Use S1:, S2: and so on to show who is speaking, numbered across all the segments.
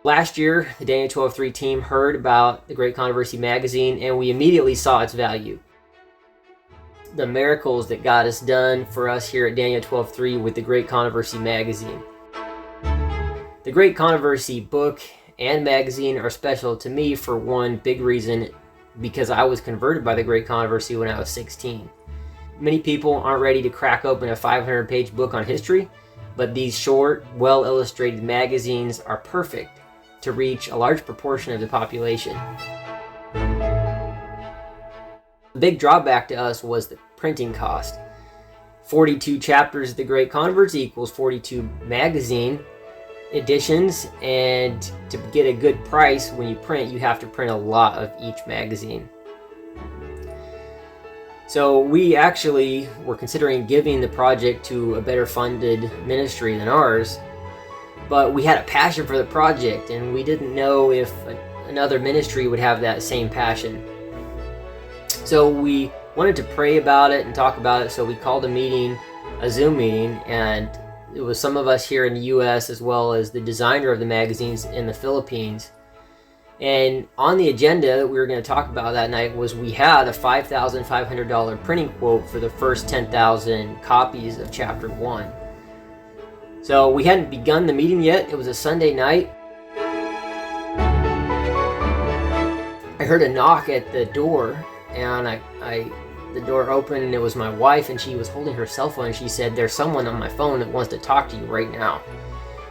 S1: Last year, the Daniel 12:3 team heard about the Great Controversy magazine, and we immediately saw its value. The miracles that God has done for us here at Daniel 12:3 with the Great Controversy magazine. The Great Controversy book and magazine are special to me for one big reason, because I was converted by the Great Controversy when I was 16. Many people aren't ready to crack open a 500-page book on history, but these short, well-illustrated magazines are perfect to reach a large proportion of the population. The big drawback to us was the printing cost. 42 chapters of the Great Controversy equals 42 magazine editions, and to get a good price when you print, you have to print a lot of each magazine. So we actually were considering giving the project to a better funded ministry than ours, but we had a passion for the project, and we didn't know if another ministry would have that same passion. So we wanted to pray about it and talk about it, so we called a Zoom meeting, and it was some of us here in the US as well as the designer of the magazines in the Philippines. And on the agenda that we were going to talk about that night was we had a $5,500 printing quote for the first 10,000 copies of Chapter 1. So we hadn't begun the meeting yet. It was a Sunday night. I heard a knock at the door, and the door opened, and it was my wife, and she was holding her cell phone, and she said, "There's someone on my phone that wants to talk to you right now."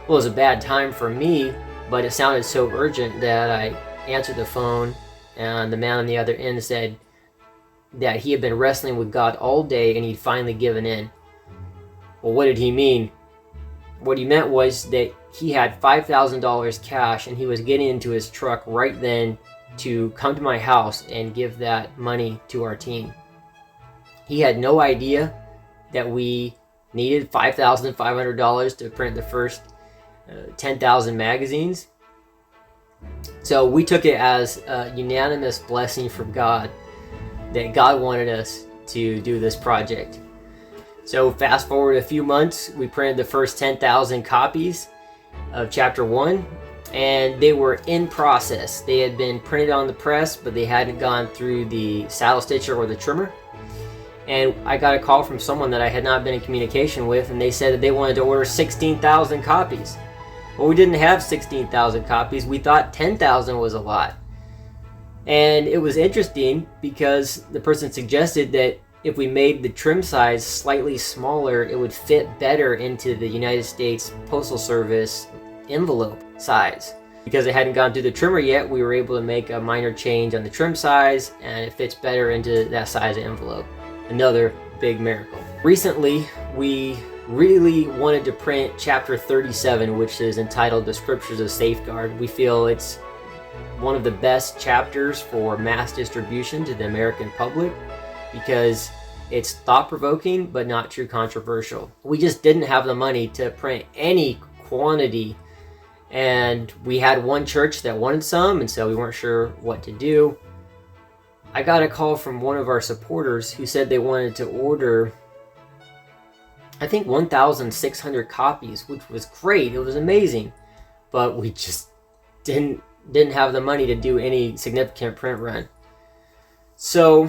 S1: Well, it was a bad time for me, but it sounded so urgent that I answered the phone, and the man on the other end said that he had been wrestling with God all day and he'd finally given in. Well, what did he mean? What he meant was that he had $5,000 cash, and he was getting into his truck right then to come to my house and give that money to our team. He had no idea that we needed $5,500 to print the first 10,000 magazines. So we took it as a unanimous blessing from God that God wanted us to do this project. So fast forward a few months, we printed the first 10,000 copies of Chapter 1, and they were in process. They had been printed on the press, but they hadn't gone through the saddle stitcher or the trimmer. And I got a call from someone that I had not been in communication with, and they said that they wanted to order 16,000 copies. Well, we didn't have 16,000 copies. We thought 10,000 was a lot. And it was interesting because the person suggested that if we made the trim size slightly smaller, it would fit better into the United States Postal Service envelope size. Because it hadn't gone through the trimmer yet, we were able to make a minor change on the trim size, and it fits better into that size of envelope. Another big miracle. Recently, we really wanted to print Chapter 37, which is entitled The Scriptures of Safeguard. We feel it's one of the best chapters for mass distribution to the American public because it's thought-provoking but not too controversial. We just didn't have the money to print any quantity, and we had one church that wanted some, and so we weren't sure what to do. I got a call from one of our supporters who said they wanted to order, I think, 1,600 copies, which was great. It was amazing, but we just didn't have the money to do any significant print run. So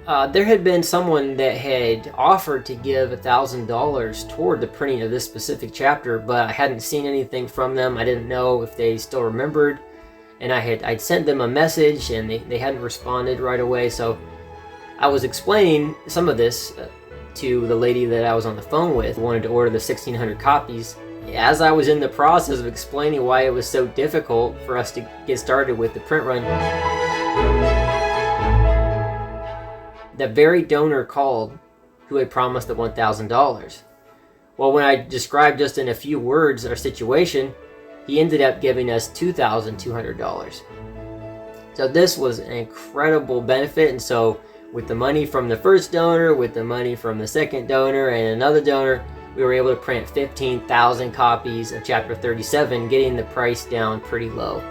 S1: there had been someone that had offered to give $1,000 toward the printing of this specific chapter, but I hadn't seen anything from them. I didn't know if they still remembered, and I'd sent them a message, and they hadn't responded right away. So I was explaining some of this to the lady that I was on the phone with, who wanted to order the 1,600 copies. As I was in the process of explaining why it was so difficult for us to get started with the print run, the very donor called who had promised the $1,000. Well, when I described just in a few words our situation, he ended up giving us $2,200. So this was an incredible benefit, and so with the money from the first donor, with the money from the second donor, and another donor, we were able to print 15,000 copies of Chapter 37, getting the price down pretty low.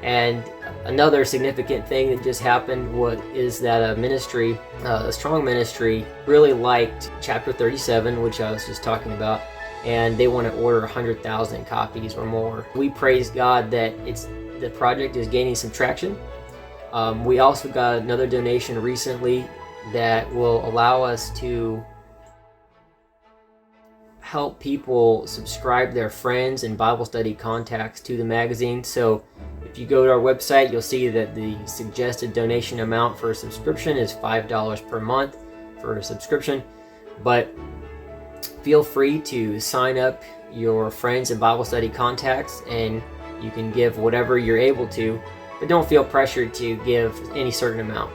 S1: And another significant thing that just happened is that a strong ministry, really liked Chapter 37, which I was just talking about, and they want to order 100,000 copies or more. We praise God that the project is gaining some traction. We also got another donation recently that will allow us to help people subscribe their friends and Bible study contacts to the magazine. So if you go to our website, you'll see that the suggested donation amount for a subscription is $5 per month for a subscription. But feel free to sign up your friends and Bible study contacts, and you can give whatever you're able to, but don't feel pressured to give any certain amount.